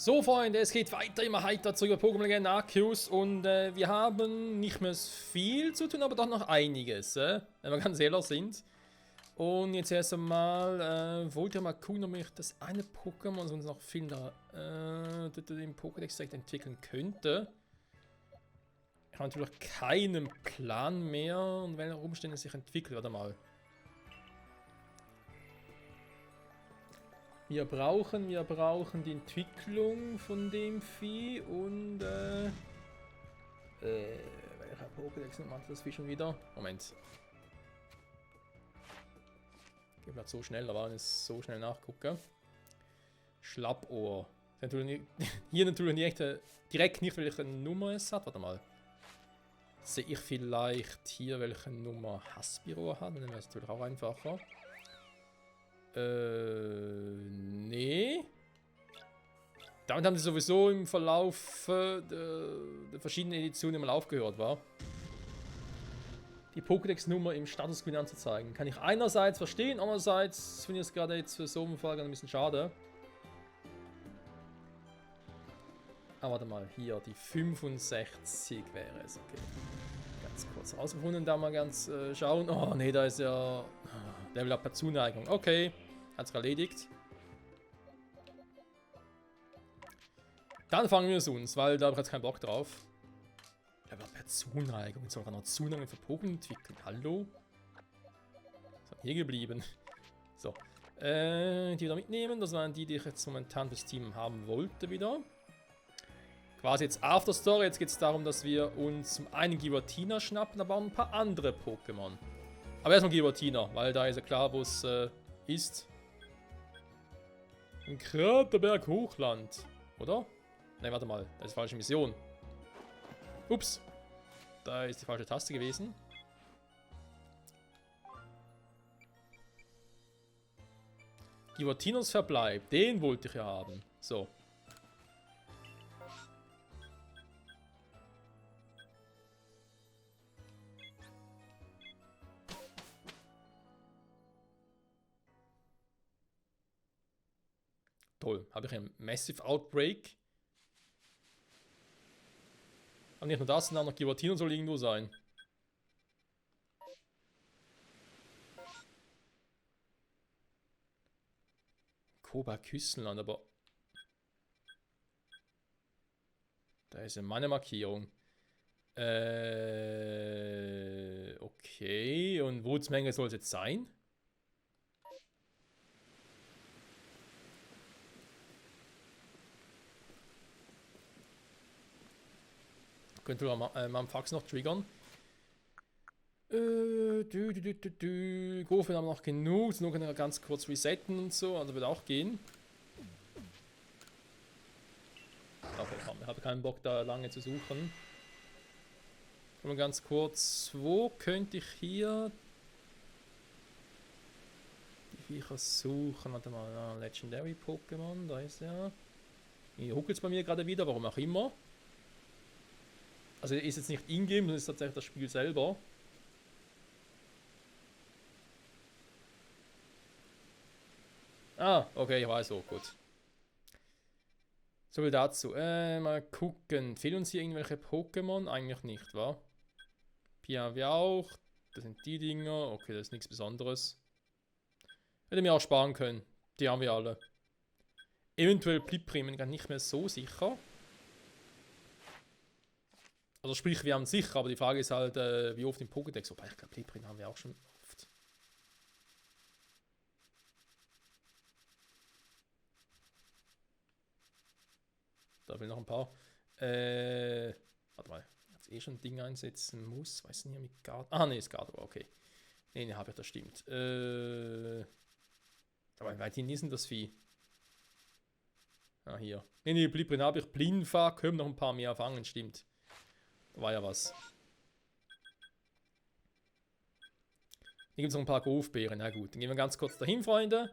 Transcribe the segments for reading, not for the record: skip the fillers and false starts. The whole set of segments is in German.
So Freunde, es geht weiter, immer heiter zurück bei Pokémon Legends Arceus und wir haben nicht mehr viel zu tun, aber doch noch einiges, wenn wir ganz ehrlich sind. Und jetzt erst einmal wollte ich mal gucken, ob ich das eine Pokémon, sonst noch viel da im Pokédex direkt entwickeln könnte. Ich habe natürlich keinen Plan mehr, und welche Umstände sich entwickelt. Warte mal. Wir brauchen die Entwicklung von dem Vieh und welcher Pokédex macht das Vieh schon wieder? Moment. Geht mal so schnell, da war es so schnell nachgucken. Schlappohr. Hier natürlich nicht, direkt nicht, welche Nummer es hat. Warte mal. Sehe ich vielleicht hier, welche Nummer Haspiro hat? Dann wäre es natürlich auch einfacher. Nee. Damit haben sie sowieso im Verlauf der verschiedenen Editionen mal aufgehört, war. Die Pokédex-Nummer im Status-Screen anzuzeigen. Kann ich einerseits verstehen, andererseits finde ich es gerade jetzt für so einen Fall ein bisschen schade. Ah, warte mal, hier, die 65 wäre es, okay. Ganz kurz rausgefunden, da mal ganz schauen. Oh, nee, da ist ja Level Up per Zuneigung. Okay, hat sich erledigt. Dann fangen wir es uns, weil da habe ich jetzt keinen Bock drauf. Level Up per Zuneigung. Jetzt soll noch Zuneigung für Pokémon entwickeln. Hallo? Was hat hier geblieben? So. Die wieder mitnehmen. Das waren die ich jetzt momentan fürs Team haben wollte wieder. Quasi jetzt After Story. Jetzt geht es darum, dass wir uns zum einen Giratina schnappen, aber auch ein paar andere Pokémon. Aber erstmal Giratina, weil da ist ja klar, wo es ist. Im Kraterberg Hochland. Oder? Ne, warte mal. Das ist die falsche Mission. Ups. Da ist die falsche Taste gewesen. Giratinos Verbleib. Den wollte ich ja haben. So. Toll. Habe ich einen Massive Outbreak? Aber nicht nur das, sondern auch noch Giratino soll irgendwo sein. Koba Küssenland, aber... Da ist ja meine Markierung. Okay. Und Wurzmenge soll es jetzt sein? Könnte am Fax noch triggern. Gofen haben noch genug. Nur können wir ganz kurz resetten und so. Also wird auch gehen. Okay, komm, ich habe keinen Bock da lange zu suchen. Mal ganz kurz. Wo könnte ich hier die Viecher suchen? Warte mal. Legendary Pokémon. Da ist er. Hier huckelt es bei mir gerade wieder. Warum auch immer. Also ist jetzt nicht in-game, sondern ist tatsächlich das Spiel selber. Ah, okay, ich weiß so, gut. So viel dazu. Mal gucken. Fehlen uns hier irgendwelche Pokémon? Eigentlich nicht, wa? Pia haben wir auch. Das sind die Dinger. Okay, das ist nichts Besonderes. Hätte mir auch sparen können. Die haben wir alle. Eventuell Pliprimen, gar nicht mehr so sicher. Also sprich, wir haben es sicher, aber die Frage ist halt, wie oft im Pokédex. Wobei, ich glaube, Plipprin haben wir auch schon oft. Da will noch ein paar. Warte mal, jetzt eh schon ein Ding einsetzen muss. Weiß nicht, mit Guard. Ah, ne, ist Guard, aber okay. Ne, habe ich, das stimmt. Aber weit hin ist denn das Vieh? Ah, hier. Ne, Plipprin habe ich. Blinfa, können noch ein paar mehr fangen, stimmt. War ja was. Hier gibt es noch ein paar Golfbeeren. Na gut, dann gehen wir ganz kurz dahin, Freunde.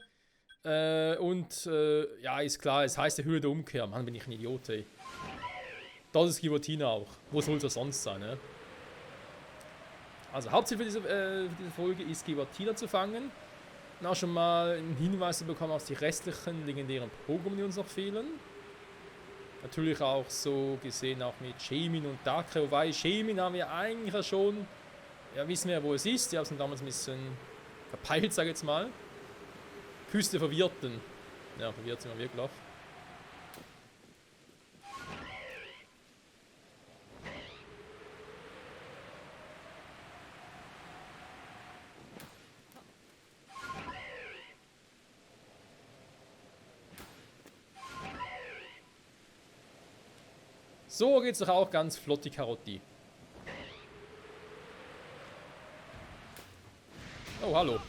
Ja, ist klar, es heißt die Höhe der Umkehr. Mann, bin ich ein Idiot, ey. Das ist Giratina auch. Wo soll es sonst sein, ne? Also, Hauptziel für diese Folge ist, Giratina zu fangen. Und auch schon mal einen Hinweis zu bekommen auf die restlichen legendären Pokémon, die uns noch fehlen. Natürlich auch so gesehen auch mit Shaymin und Darkrai. Wobei Shaymin haben wir eigentlich ja schon. Ja, wissen wir ja, wo es ist. Die haben es damals ein bisschen verpeilt, sag ich jetzt mal. Küste Verwirrten. Ja, verwirrt sind wir wirklich. So geht's doch auch ganz flott, die Karotti. Oh, hallo.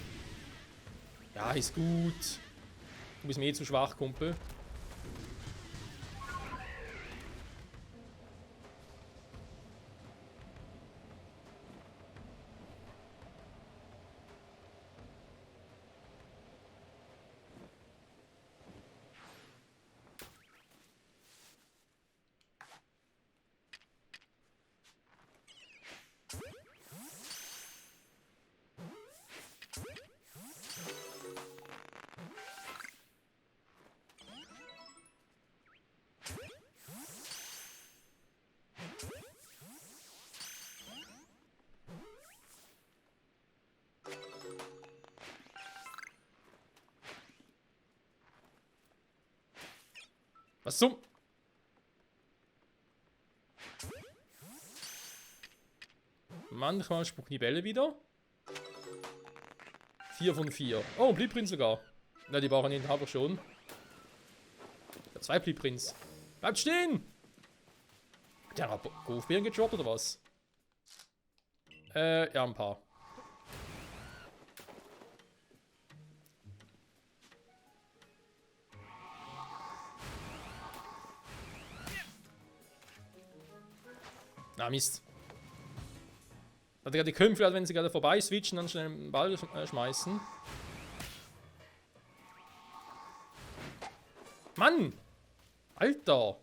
Ja, ist gut. Du bist mir eh zu schwach, Kumpel. Was zum? Manchmal spucken die Bälle wieder. 4 von 4. Oh, Bliprinz sogar. Na, die brauchen ihn aber schon. Ja, 2 Bliprinz. Bleibt stehen! Hat der Golfbeeren gedroppt oder was? Ja, ein paar. Na, Mist. Hat er die Kämpfe, wenn sie gerade vorbei switchen, dann schnell den Ball schmeißen. Mann! Alter!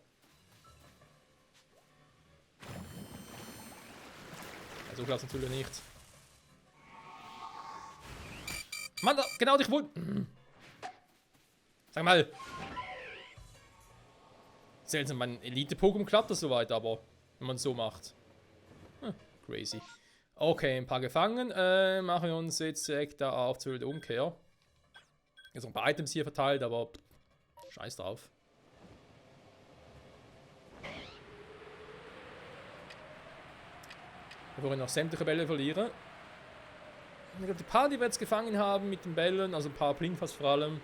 So klar natürlich nicht. Mann, genau dich wohl. Sag mal. Seltsam, mein Elite-Pokémon klappt das soweit, aber wenn man es so macht. Crazy. Okay, ein paar gefangen. Machen wir uns jetzt direkt da auf zur Umkehr. Jetzt noch ein paar Items hier verteilt, aber scheiß drauf. Bevor ich noch sämtliche Bälle verliere. Ich glaube, die paar, die wir jetzt gefangen haben mit den Bällen, also ein paar Blinkfast vor allem,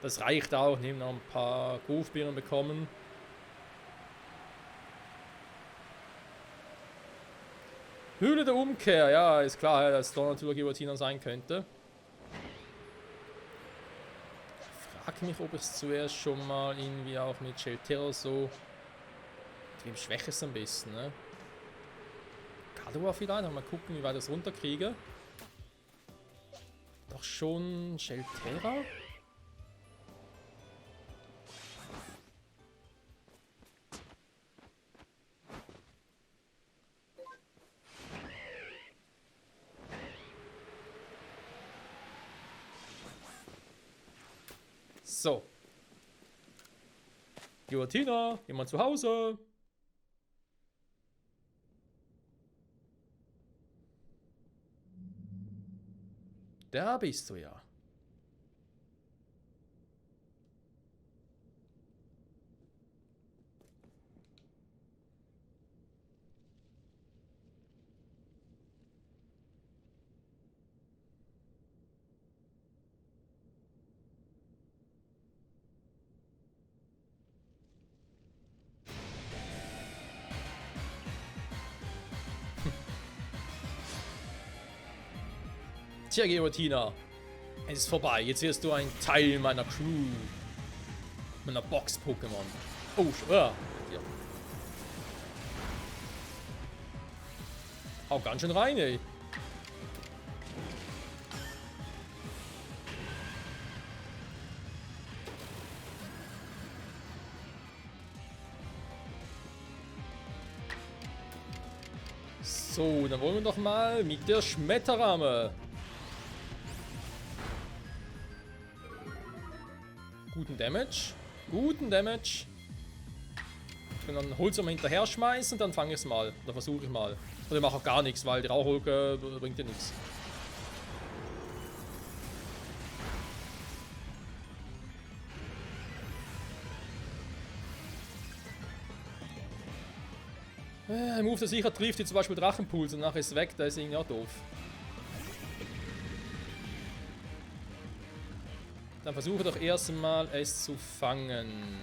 das reicht auch. Ich habe noch ein paar Golfbeeren bekommen. Höhle der Umkehr, ja, ist klar, dass da natürlich Giratina sein könnte. Ich frage mich, ob ich es zuerst schon mal irgendwie auch mit Shelterra so. Mit wem schwäche es am besten, ne? Kadua vielleicht, mal gucken, wie weit ich das runterkriege. Doch schon Shelterra? So. Giratina, jemand zu Hause? Da bist du ja. Tja, Giratina. Es ist vorbei. Jetzt wirst du ein Teil meiner Crew. Meiner Box-Pokémon. Oh, ja. Hau ganz schön rein, ey. So, dann wollen wir doch mal mit der Schmetterramme. Guten Damage. Guten Damage. Und dann holst du mal hinterher schmeißen und dann fange ich es mal. Oder versuche ich mal. Oder ich mache auch gar nichts, weil die Rauchwolke bringt dir nichts. Ein Move, der sicher trifft, wie zum Beispiel Drachenpuls und nachher ist es weg, da ist irgendwie auch doof. Dann versuche doch erstmal es zu fangen.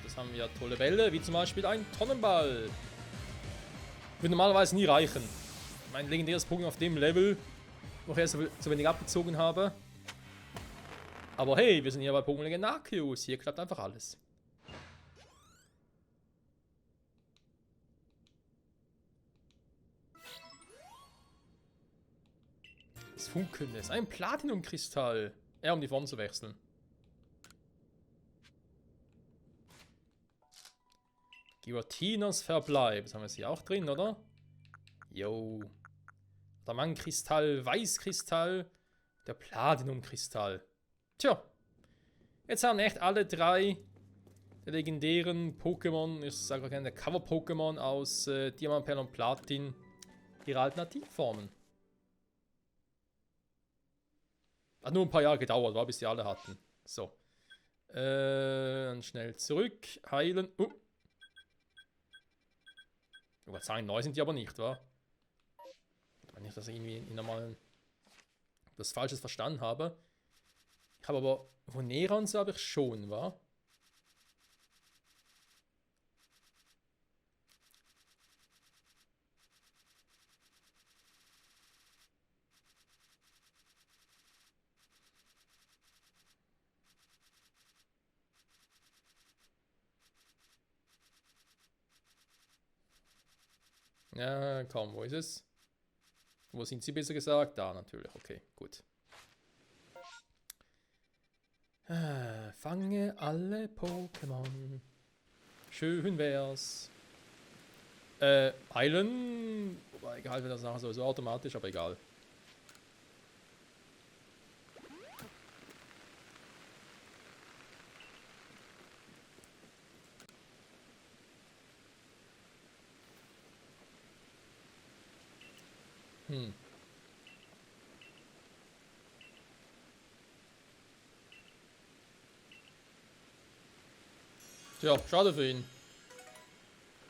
Das haben wir ja tolle Bälle, wie zum Beispiel ein Tonnenball. Würde normalerweise nie reichen. Mein legendäres Pokémon auf dem Level, wo ich erst so wenig abgezogen habe. Aber hey, wir sind hier bei Pokémon Legend Arceus. Hier klappt einfach alles. Das Funkelndes. Ein Platinumkristall. Ja, um die Form zu wechseln. Girautinas Verbleib. Das haben wir jetzt hier auch drin, oder? Jo. Der Mannkristall, Weißkristall, der Platinumkristall. Tja. Jetzt haben echt alle drei der legendären Pokémon, ich sage auch gerne der Cover-Pokémon aus Diamant, Perl und Platin, ihre Alternativformen. Hat nur ein paar Jahre gedauert, war, bis die alle hatten. So. Dann schnell zurück. Heilen. Ich wollte sagen, neu sind die aber nicht, wa? Wenn ich das irgendwie in normalen das Falsches verstanden habe. Ich habe aber Vonera und so habe ich schon, wa? Ja, komm, wo ist es? Wo sind sie besser gesagt? Da natürlich, okay, gut. Fange alle Pokémon. Schön wär's. Heilen. Wobei, egal, wenn das nachher sowieso automatisch, aber egal. Tja, schade für ihn.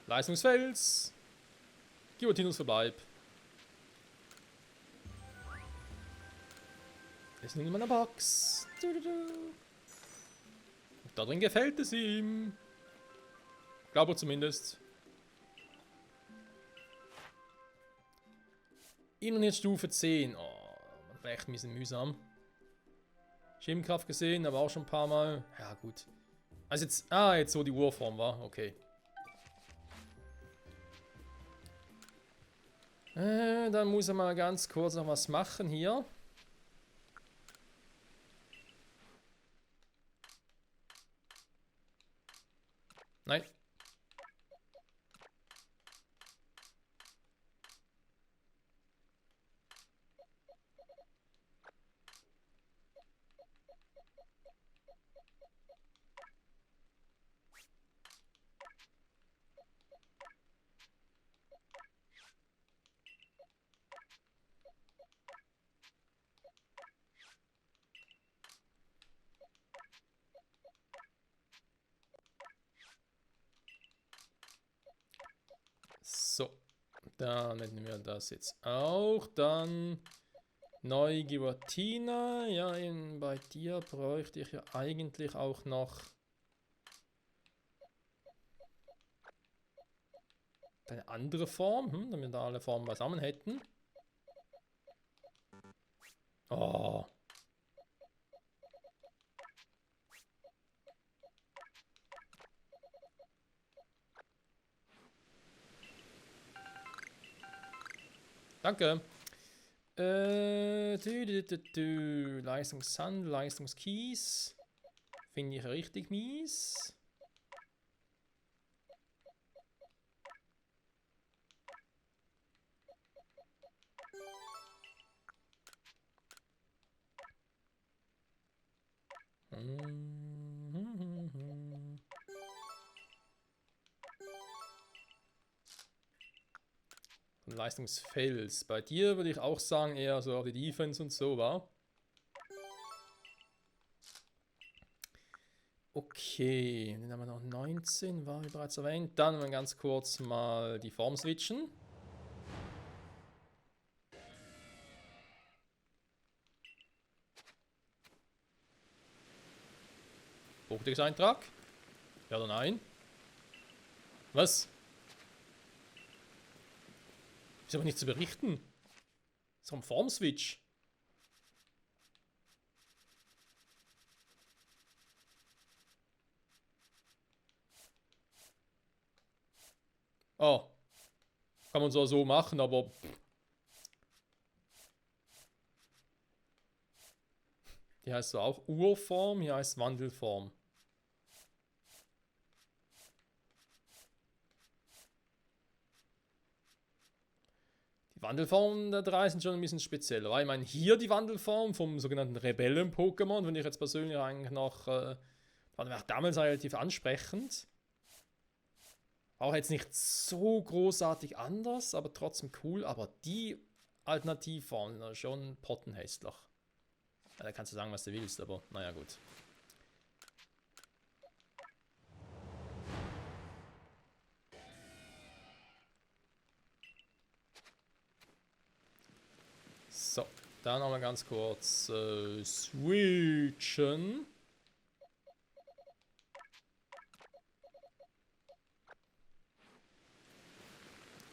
Leistungsfels. Girautinas Verbleib. Ist nun in meiner Box. Und da drin gefällt es ihm. Glaube zumindest. Immer jetzt Stufe 10. Oh, das war echt ein bisschen mühsam. Schirmkraft gesehen, aber auch schon ein paar Mal. Ja, gut. Also jetzt. Ah, jetzt so die Urform war. Okay. Dann muss er mal ganz kurz noch was machen hier. Nein. So. Dann nehmen wir das jetzt auch. Dann neu Giratina. Ja, bei dir bräuchte ich ja eigentlich auch noch eine andere Form. Damit wir da alle Formen beisammen hätten. Oh. Danke. Leistungssand, Leistungskies. Finde ich richtig mies. Von Leistungsfels. Bei dir würde ich auch sagen, eher so auf die Defense und so, wa? Okay, dann haben wir noch 19, war wie bereits erwähnt. Dann wir ganz kurz mal die Form switchen. Pokédex-Eintrag? Ja oder nein? Was? Ist aber nicht zu berichten. Ist am Form-Switch. Oh. Kann man zwar so machen, aber... Hier heißt so auch Urform, hier heißt Wandelform. Die Wandelformen der drei sind schon ein bisschen spezieller. Weil ich meine, hier die Wandelform vom sogenannten Rebellen-Pokémon, finde ich jetzt persönlich eigentlich noch... war damals relativ ansprechend. Auch jetzt nicht so großartig anders, aber trotzdem cool. Aber die Alternativformen sind schon pottenhässlich. Ja, da kannst du sagen, was du willst, aber naja, gut. So, dann nochmal ganz kurz switchen.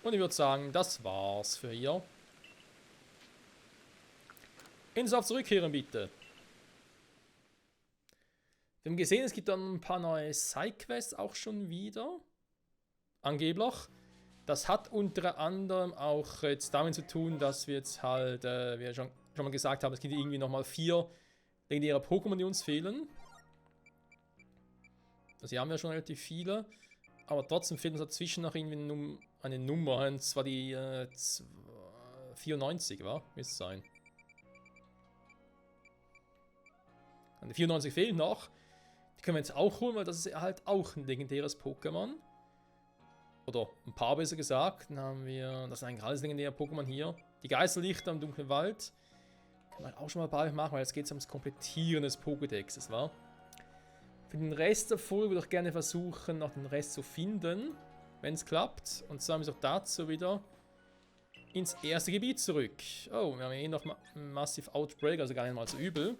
Und ich würde sagen, das war's für hier. Ins auf zurückkehren, bitte. Wir haben gesehen, es gibt dann ein paar neue Sidequests auch schon wieder. Angeblich. Das hat unter anderem auch jetzt damit zu tun, dass wir jetzt halt, wie wir schon mal gesagt haben, es gibt irgendwie nochmal 4 legendäre Pokémon, die uns fehlen. Also hier haben wir schon relativ viele. Aber trotzdem fehlt uns dazwischen noch irgendwie eine Nummer. Und zwar die 94, war? Müsste es sein. Die 94 fehlt noch. Die können wir jetzt auch holen, weil das ist halt auch ein legendäres Pokémon. Oder ein paar besser gesagt. Dann haben wir, das sind eigentlich alles legendäre Pokémon hier. Die Geisterlichter im dunklen Wald. Kann man auch schon mal bald machen, weil jetzt geht es ums Komplettieren des Pokédexes, war. Für den Rest der Folge würde ich gerne versuchen, noch den Rest zu finden, wenn es klappt. Und zwar müssen wir dazu wieder ins erste Gebiet zurück. Oh, wir haben eh noch Massive Outbreak, also gar nicht mal so übel.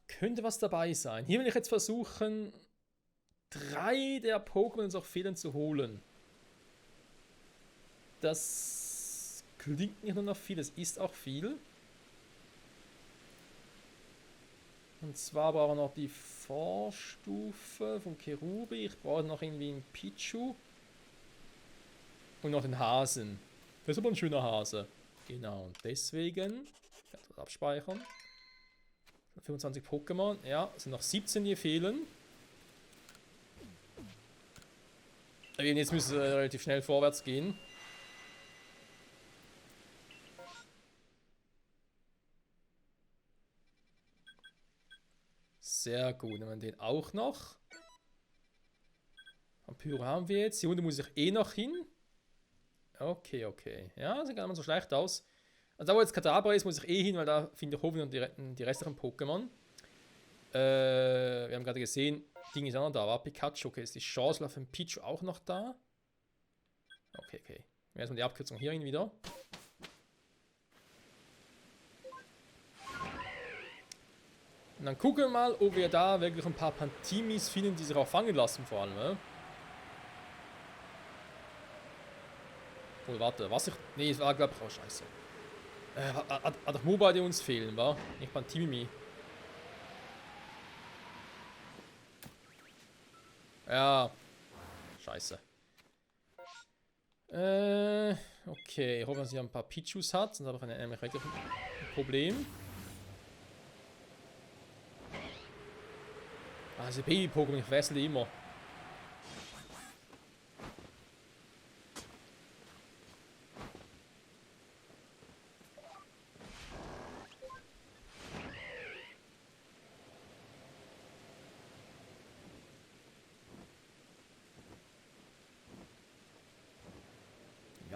Könnte was dabei sein. Hier will ich jetzt versuchen, 3 der Pokémon, die uns auch fehlen, zu holen. Das klingt nicht nur noch viel, es ist auch viel. Und zwar brauchen wir noch die Vorstufe von Kerubi. Ich brauche noch irgendwie einen Pichu. Und noch den Hasen. Das ist aber ein schöner Hase. Genau, und deswegen. Ich kann das abspeichern. 25 Pokémon. Ja, es sind noch 17, die fehlen. Aber jetzt müssen wir relativ schnell vorwärts gehen. Sehr gut, dann haben wir den auch noch. Vampyre haben wir jetzt. Die Hunde muss ich eh noch hin. Okay, okay. Ja, sieht gar nicht so schlecht aus. Also da wo jetzt Kadabra ist, muss ich eh hin, weil da finde ich hoffentlich die restlichen Pokémon. Wir haben gerade gesehen, Ding ist auch noch da, war Pikachu. Okay, ist die Chance auf den Pichu auch noch da? Okay, okay. Erstmal die Abkürzung hierhin wieder. Und dann gucken wir mal, ob wir da wirklich ein paar Pantimis finden, die sich auch fangen lassen, vor allem. Ne? Oh, warte, was ich. Nee, es war, glaube ich, auch scheiße. Hat doch Mobile, die uns fehlen, wa? Nicht Pantimi. Ja. Scheiße. Okay. Ich hoffe, dass sie ein paar Pichus hat, sonst habe ich nämlich wirklich ein Problem. Ah, diese Baby-Pokémon, ich wechsle die immer.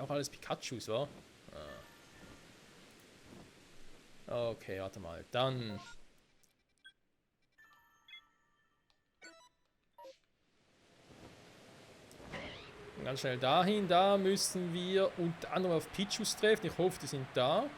Ja, auch alles Pikachus, wa? Ah. Okay, warte mal. Dann... Ganz schnell dahin. Da müssen wir unter anderem auf Pichus treffen. Ich hoffe, die sind da.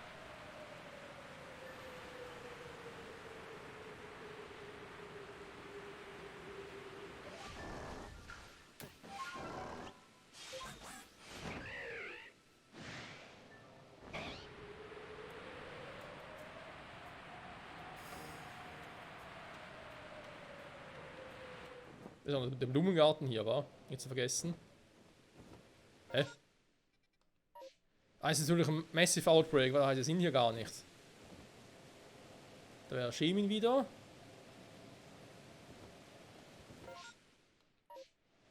Besonders mit dem Blumengarten hier, war nicht zu vergessen. Hä? Ah, es ist natürlich ein Massive Outbreak, weil da heißt es in hier gar nicht. Da wäre Schemin wieder.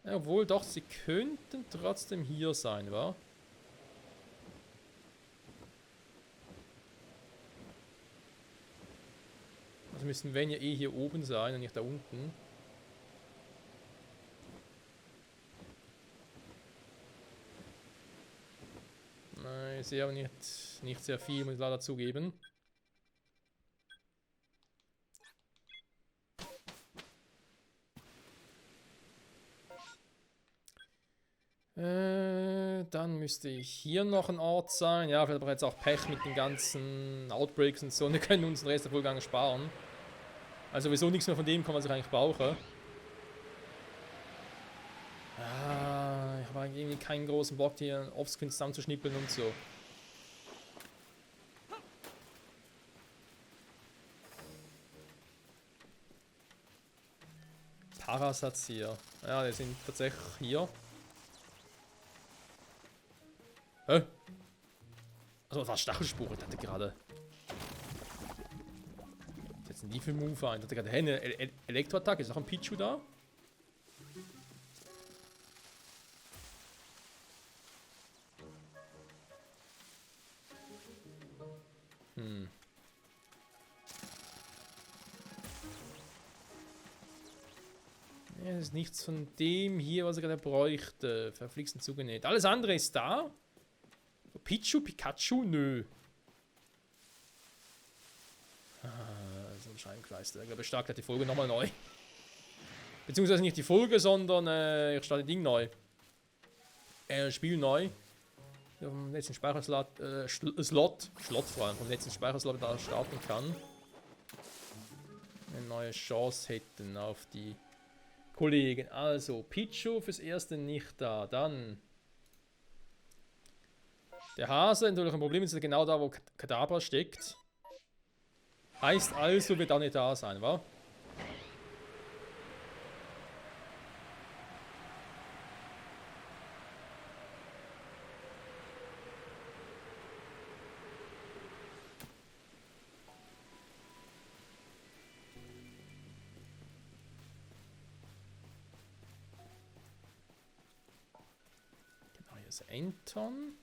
Ja, obwohl doch, sie könnten trotzdem hier sein, wa? Also müssen wenn ja eh hier oben sein und nicht da unten. Nein, ich sehe aber nicht sehr viel, muss ich leider zugeben. Dann müsste hier noch ein Ort sein. Ja, vielleicht aber jetzt auch Pech mit den ganzen Outbreaks und so. Wir können uns den Rest der Folge sparen. Also sowieso nichts mehr von dem kommen, was ich eigentlich brauche. Ah, ich habe irgendwie keinen großen Bock hier offscreen zusammenzuschnippeln und so. Parasatz hier. Ja, die sind tatsächlich hier. Hä? Also, was Stachelspuren hatte gerade. Jetzt ein Evil Move ein. Ich hatte gerade, hey, eine Elektroattacke. Ist auch ein Pichu da? Ja, das ist nichts von dem hier, was er gerade bräuchte. Verflixten zugenäht. Alles andere ist da. Pichu, Pikachu? Nö. So ein Scheibenkleister. Ich glaube, ich starte die Folge nochmal neu. Beziehungsweise nicht die Folge, sondern ich starte Ding neu. Spiel neu. Vom letzten Speicherslot, Slot vor allem, vom letzten Speicherslot da starten kann. Eine neue Chance hätten auf die Kollegen. Also, Pichu fürs Erste nicht da. Dann der Hase, natürlich ein Problem ist genau da, wo Kadabra steckt. Heißt also, wird auch nicht da sein, wa? Genau, hier ist Anton.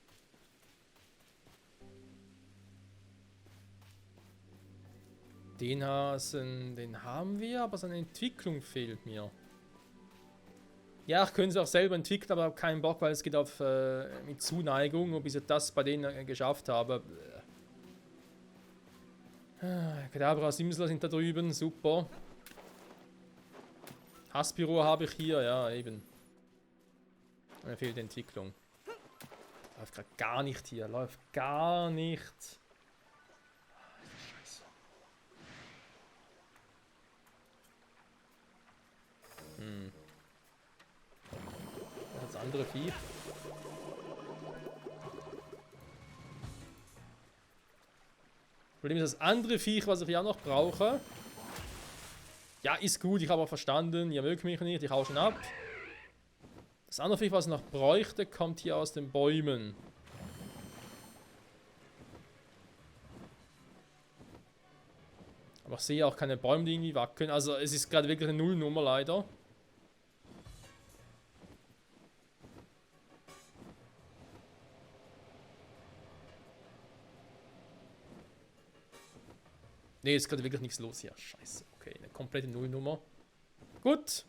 Den Hasen, den haben wir, aber seine Entwicklung fehlt mir. Ja, ich könnte es auch selber entwickeln, aber habe keinen Bock, weil es geht auf mit Zuneigung. Und bis ich das bei denen geschafft habe. Kadabra, Simsler sind da drüben, super. Haspiro habe ich hier, ja, eben. Mir fehlt die Entwicklung. Läuft gerade gar nicht hier, läuft gar nicht. Scheiße. Das andere Vieh. Problem ist das andere Viech, was ich ja noch brauche. Ja, ist gut, ich habe auch verstanden. Ihr mögt mich nicht, ich hau schon ab. Das andere Viech, was ich noch bräuchte, kommt hier aus den Bäumen. Aber ich sehe auch keine Bäume, die irgendwie wackeln. Also es ist gerade wirklich eine Nullnummer leider. Ne, ist gerade wirklich nichts los hier. Scheiße. Okay, eine komplette Nullnummer. Gut.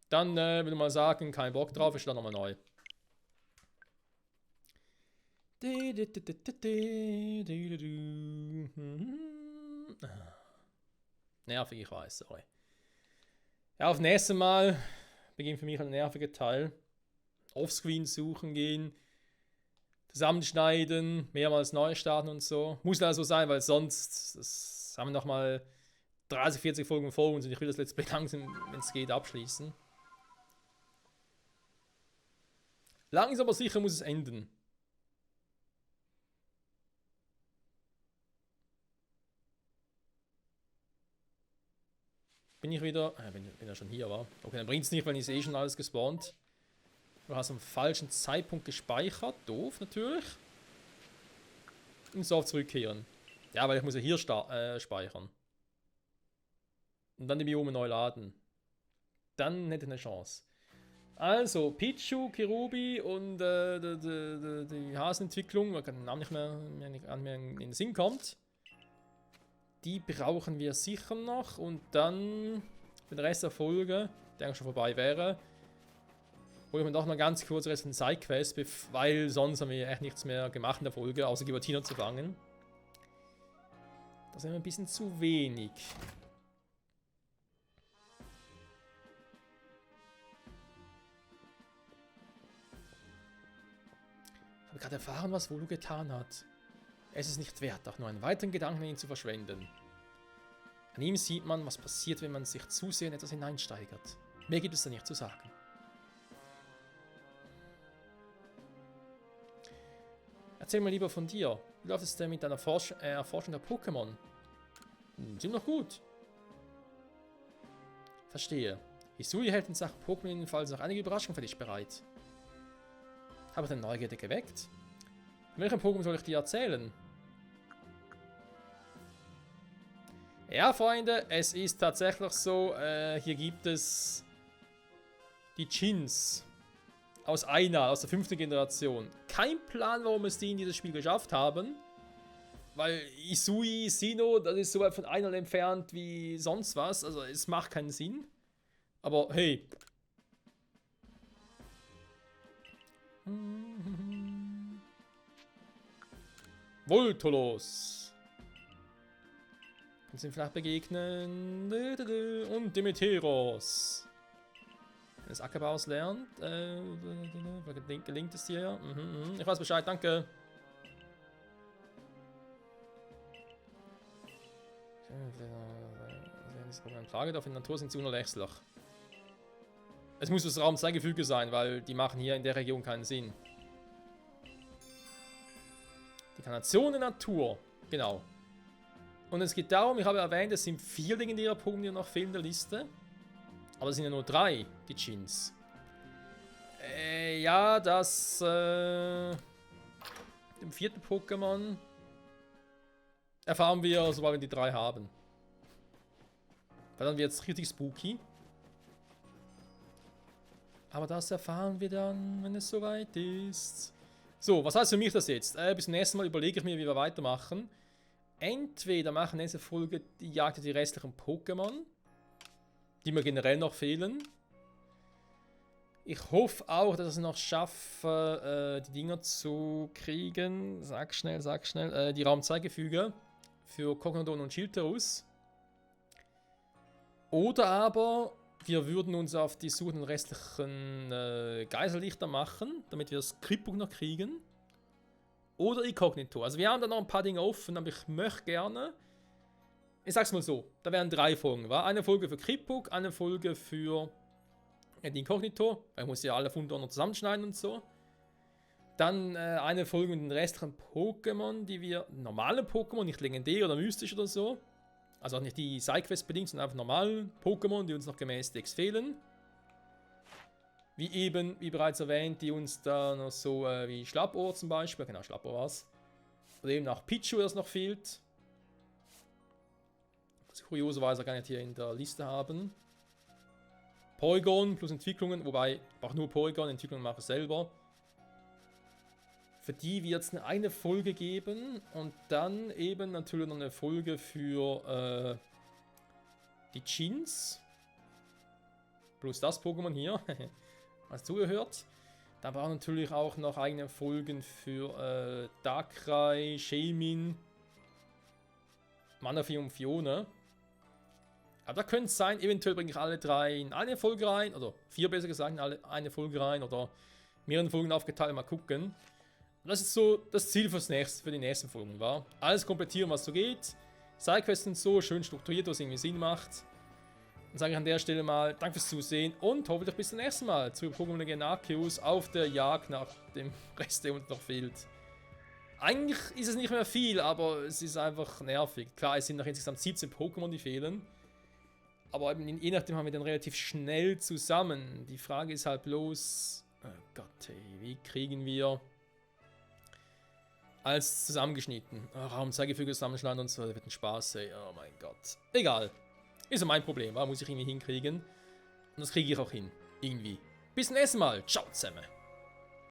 Dann würde ich mal sagen, kein Bock drauf, ich starte nochmal neu. Nervig, ich weiß, sorry. Ja, auf nächstes Mal beginnt für mich ein nerviger Teil. Offscreen suchen gehen, zusammenschneiden, mehrmals neu starten und so. Muss also sein, weil sonst haben wir nochmal 30, 40 Folgen vor uns und ich will das Let's Play langsam, wenn es geht, abschließen. Langsam aber sicher muss es enden. Bin ich wieder? Wenn er schon hier war. Okay, dann bringt es nicht, weil ich eh schon alles gespawnt. Du hast am falschen Zeitpunkt gespeichert. Doof natürlich. Und so auf zurückkehren. Ja, weil ich muss ja hier speichern. Und dann die Biome neu laden. Dann hätte ich eine Chance. Also, Pichu, Kirubi und die Hasenentwicklung, weil der Name nicht mehr in den Sinn kommt. Die brauchen wir sicher noch. Und dann, für den Rest der Folge, der eigentlich schon vorbei wäre, hole ich mir doch mal ganz kurz Rest von Sidequest, weil sonst haben wir echt nichts mehr gemacht in der Folge, außer Giratina zu fangen. Das ist immer ein bisschen zu wenig. Ich habe gerade erfahren, was Volu getan hat. Es ist nicht wert, auch nur einen weiteren Gedanken in ihn zu verschwenden. An ihm sieht man, was passiert, wenn man sich zu sehr in etwas hineinsteigert. Mehr gibt es da nicht zu sagen. Erzähl mal lieber von dir. Wie läuft es denn mit deiner Erforschung der Pokémon? Sind noch gut. Verstehe. Hisui hält in Sachen Pokémon jedenfalls noch einige Überraschungen für dich bereit. Habe ich deine Neugierde geweckt? Von welchem Pokémon soll ich dir erzählen? Ja, Freunde, es ist tatsächlich so, hier gibt es die Chins aus der 5. Generation. Kein Plan, warum es die in dieses Spiel geschafft haben. Weil Isui, Sinnoh, das ist so weit von Einal entfernt wie sonst was. Also es macht keinen Sinn. Aber hey. Voltolos. Kannst du ihm vielleicht begegnen? Und Dimeteros. Wenn das Ackerbaus lernt. Gelingt es dir? Ich weiß Bescheid, danke. Eine Frage auf in der Natur sind sie unerlässlich. Es muss das Raumzeitgefüge sein, weil die machen hier in der Region keinen Sinn. Die Kanation der Natur. Genau. Und es geht darum, ich habe erwähnt, es sind 4 legendäre Pokémon, die noch fehlen in der Liste. Aber es sind ja nur 3, die Chins. Ja, das dem 4. Pokémon erfahren wir, sobald wir die 3 haben. Weil dann wird es richtig spooky. Aber das erfahren wir dann, wenn es soweit ist. So, was heißt für mich das jetzt? Bis zum nächsten Mal überlege ich mir, wie wir weitermachen. Entweder machen in dieser Folge die Jagd auf die restlichen Pokémon, die mir generell noch fehlen. Ich hoffe auch, dass ich es noch schaffe, die Dinger zu kriegen. Sag schnell. Die Raumzeitgefüge für Cognodon und Schilterus. Oder aber wir würden uns auf die Suche nach restlichen Geisellichter machen, damit wir das Krippung noch kriegen. Oder Inkognito. Also wir haben da noch ein paar Dinge offen, aber ich möchte gerne. Ich sag's mal so, da wären 3 Folgen, war? Eine Folge für Krippuk, eine Folge für die Inkognito, weil ich muss ja alle Funde noch zusammenschneiden und so. Dann eine Folge mit den restlichen Pokémon, die wir, normale Pokémon, nicht legendär oder mystisch oder so. Also auch nicht die Sidequest bedingt, sondern einfach normale Pokémon, die uns noch gemäß Dex fehlen. Wie bereits erwähnt, die uns da noch so wie Schlappohr zum Beispiel, genau, Schlappohr war's. Oder eben auch Pichu, das noch fehlt. Das kurioserweise gar nicht hier in der Liste haben. Porygon plus Entwicklungen, wobei auch nur Porygon, Entwicklungen mache ich selber. Für die wird es eine Folge geben und dann eben natürlich noch eine Folge für die Chins. Plus das Pokémon hier. Hast zugehört? Da waren natürlich auch noch eigene Folgen für Darkrai, Shaymin, Manaphy und Fiona. Aber da könnte es sein, eventuell bringe ich alle 3 in eine Folge rein, oder 4 besser gesagt, in eine Folge rein, oder mehrere Folgen aufgeteilt, mal gucken. Das ist so das Ziel für die nächsten Folgen, war. Alles komplettieren, was so geht. Sidequests und so, schön strukturiert, was irgendwie Sinn macht. Dann sage ich an der Stelle mal, danke fürs Zusehen und hoffentlich bis zum nächsten Mal zu Pokémon Legend Arceus auf der Jagd nach dem Rest, der uns noch fehlt. Eigentlich ist es nicht mehr viel, aber es ist einfach nervig. Klar, es sind noch insgesamt 17 Pokémon, die fehlen. Aber eben, je nachdem haben wir den relativ schnell zusammen. Die Frage ist halt bloß, oh Gott, ey, wie kriegen wir alles zusammengeschnitten? Oh, Raumzeigefüge zusammenschneiden und so, das wird ein Spaß, ey. Oh mein Gott. Egal. Ist ja mein Problem, muss ich irgendwie hinkriegen. Und das kriege ich auch hin. Irgendwie. Bis zum nächsten Mal. Ciao zusammen.